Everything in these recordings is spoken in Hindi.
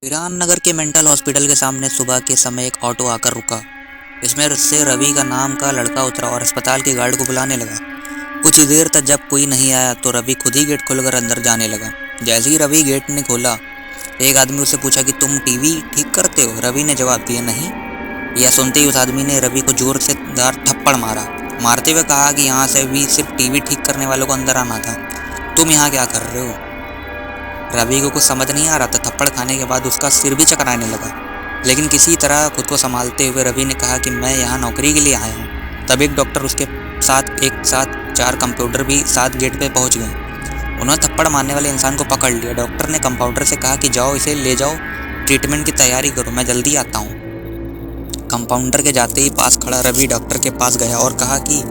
ईरान नगर के मेंटल हॉस्पिटल के सामने सुबह के समय एक ऑटो आकर रुका। इसमें से रवि का नाम का लड़का उतरा और अस्पताल के गार्ड को बुलाने लगा। कुछ देर तक जब कोई नहीं आया तो रवि खुद ही गेट खोलकर अंदर जाने लगा। जैसे ही रवि गेट ने खोला, एक आदमी उससे पूछा कि तुम टीवी ठीक करते हो? रवि ने जवाब दिया, नहीं। यह सुनते ही उस आदमी ने रवि को जोर से दार थप्पड़ मारा। मारते हुए कहा कि यहाँ से भी सिर्फ टीवी ठीक करने वालों को अंदर आना था, तुम यहाँ क्या कर रहे हो? रवि को कुछ समझ नहीं आ रहा था। थप्पड़ खाने के बाद उसका सिर भी चकराने लगा, लेकिन किसी तरह खुद को संभालते हुए रवि ने कहा कि मैं यहाँ नौकरी के लिए आया हूँ। तब एक डॉक्टर उसके साथ एक साथ 4 कंपाउंडर भी साथ गेट पे पहुँच गए। उन्होंने थप्पड़ मारने वाले इंसान को पकड़ लिया। डॉक्टर ने कंपाउंडर से कहा कि जाओ इसे ले जाओ, ट्रीटमेंट की तैयारी करो, मैं जल्दी आता हूँ। कंपाउंडर के जाते ही पास खड़ा रवि डॉक्टर के पास गया और कहा कि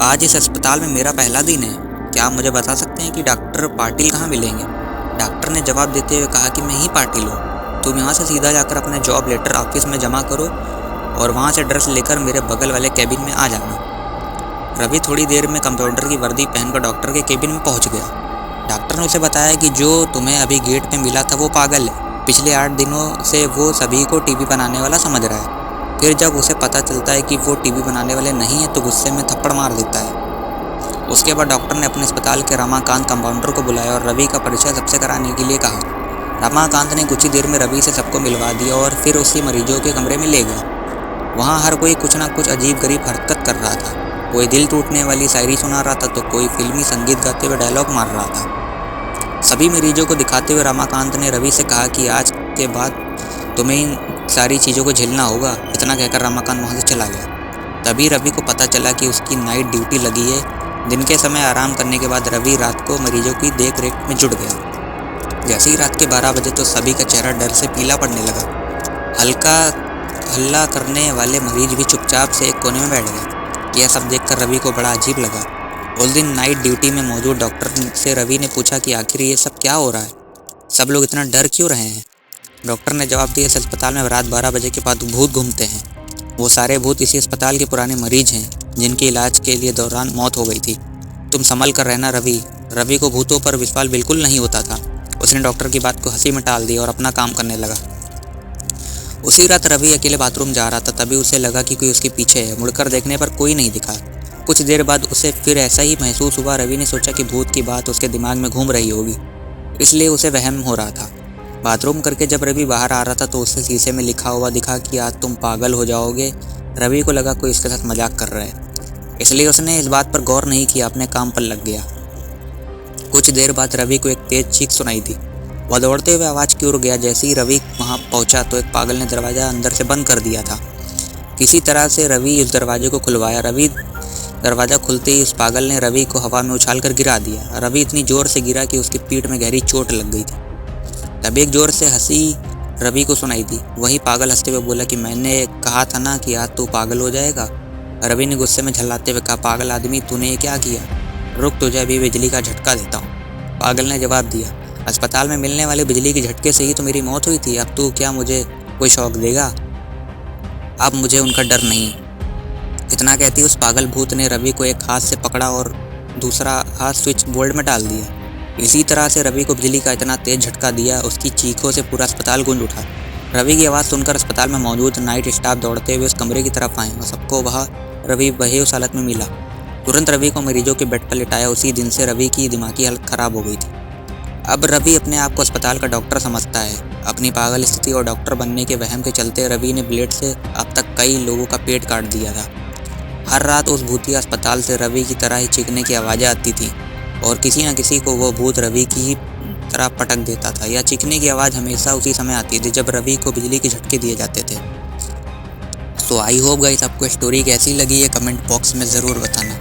आज इस अस्पताल में मेरा पहला दिन है, क्या आप मुझे बता सकते हैं कि डॉक्टर पाटिल कहाँ मिलेंगे? डॉक्टर ने जवाब देते हुए कहा कि मैं ही पाटिल हूँ, तुम यहाँ से सीधा जाकर अपने जॉब लेटर ऑफिस में जमा करो और वहाँ से ड्रेस लेकर मेरे बगल वाले कैबिन में आ जाना। रवि थोड़ी देर में कंपाउंडर की वर्दी पहनकर डॉक्टर के कैबिन में पहुँच गया। डॉक्टर ने उसे बताया कि जो तुम्हें अभी गेट पे मिला था वो पागल है, पिछले 8 दिनों से वो सभी को टीवी बनाने वाला समझ रहा है। फिर जब उसे पता चलता है कि वो टीवी बनाने वाले नहीं है तो गुस्से में थप्पड़ मार देता है। उसके बाद डॉक्टर ने अपने अस्पताल के रमाकांत कंपाउंडर को बुलाया और रवि का परिचय सबसे कराने के लिए कहा। रमाकांत ने कुछ ही देर में रवि से सबको मिलवा दिया और फिर उसी मरीजों के कमरे में ले गया। वहाँ हर कोई कुछ ना कुछ अजीब गरीब हरकत कर रहा था। कोई दिल टूटने वाली शायरी सुना रहा था तो कोई फिल्मी संगीत गाते हुए डायलॉग मार रहा था। सभी मरीजों को दिखाते हुए रमाकांत ने रवि से कहा कि आज के बाद तुम्हें इन सारी चीज़ों को झेलना होगा। इतना कहकर रमाकांत वहाँ से चला गया। तभी रवि को पता चला कि उसकी नाइट ड्यूटी लगी है। दिन के समय आराम करने के बाद रवि रात को मरीजों की देख रेख में जुट गया। जैसे ही रात के 12 बजे तो सभी का चेहरा डर से पीला पड़ने लगा। हल्का हल्ला करने वाले मरीज भी चुपचाप से एक कोने में बैठ गए। यह सब देखकर रवि को बड़ा अजीब लगा। उस दिन नाइट ड्यूटी में मौजूद डॉक्टर से रवि ने पूछा कि आखिर ये सब क्या हो रहा है, सब लोग इतना डर क्यों रहे हैं? डॉक्टर ने जवाब दिया, इस अस्पताल में रात 12 बजे के बाद भूत घूमते हैं। वो सारे भूत इसी अस्पताल के पुराने मरीज हैं जिनके इलाज के लिए दौरान मौत हो गई थी। तुम संभल कर रहना रवि। रवि को भूतों पर विश्वास बिल्कुल नहीं होता था। उसने डॉक्टर की बात को हंसी में टाल दिया और अपना काम करने लगा। उसी रात रवि अकेले बाथरूम जा रहा था, तभी उसे लगा कि कोई उसके पीछे है। मुड़कर देखने पर कोई नहीं दिखा। कुछ देर बाद उसे फिर ऐसा ही महसूस हुआ। रवि ने सोचा कि भूत की बात उसके दिमाग में घूम रही होगी, इसलिए उसे वहम हो रहा था। बाथरूम करके जब रवि बाहर आ रहा था तो उसे शीशे में लिखा हुआ दिखा कि आज तुम पागल हो जाओगे। रवि को लगा कोई इसके साथ मजाक कर रहा है, इसलिए उसने इस बात पर गौर नहीं किया, अपने काम पर लग गया। कुछ देर बाद रवि को एक तेज चीख सुनाई दी। वह दौड़ते हुए आवाज़ की ओर गया। जैसे ही रवि वहां पहुंचा तो एक पागल ने दरवाज़ा अंदर से बंद कर दिया था। किसी तरह से रवि उस दरवाजे को खुलवाया। दरवाज़ा खुलते ही उस पागल ने रवि को हवा में उछालकर गिरा दिया। रवि इतनी जोर से गिरा कि उसकी पीठ में गहरी चोट लग गई थी। तभी एक जोर से हंसी रवि को सुनाई दी। वही पागल हंसते हुए बोला कि मैंने कहा था ना कि आज तू पागल हो जाएगा। रवि ने गुस्से में झल्लाते हुए कहा, पागल आदमी तूने ये क्या किया? रुक, तुझे अभी बिजली का झटका देता हूँ। पागल ने जवाब दिया, अस्पताल में मिलने वाले बिजली के झटके से ही तो मेरी मौत हुई थी। अब तू क्या मुझे कोई शौक देगा? अब मुझे उनका डर नहीं। इतना कहती उस पागल भूत ने रवि को एक हाथ से पकड़ा और दूसरा हाथ स्विच बोर्ड में डाल दिया। इसी तरह से रवि को बिजली का इतना तेज झटका दिया, उसकी चीखों से पूरा अस्पताल गूंज उठा। रवि की आवाज़ सुनकर अस्पताल में मौजूद नाइट स्टाफ दौड़ते हुए उस कमरे की तरफ आए और सबको वह रवि बेहोश हालत में मिला। तुरंत रवि को मरीजों के बेड पर लिटाया। उसी दिन से रवि की दिमागी हालत खराब हो गई थी। अब रवि अपने आप को अस्पताल का डॉक्टर समझता है। अपनी पागल स्थिति और डॉक्टर बनने के वहम के चलते रवि ने ब्लेड से अब तक कई लोगों का पेट काट दिया था। हर रात उस भूतिया अस्पताल से रवि की तरह ही चीखने की आवाज़ें आती थी और किसी न किसी को वो भूत रवि की ही तरह पटक देता था। यह चीखने की आवाज़ हमेशा उसी समय आती थी जब रवि को बिजली के झटके दिए जाते थे। सो आई होप गाइस आपको स्टोरी कैसी लगी है कमेंट बॉक्स में ज़रूर बताना।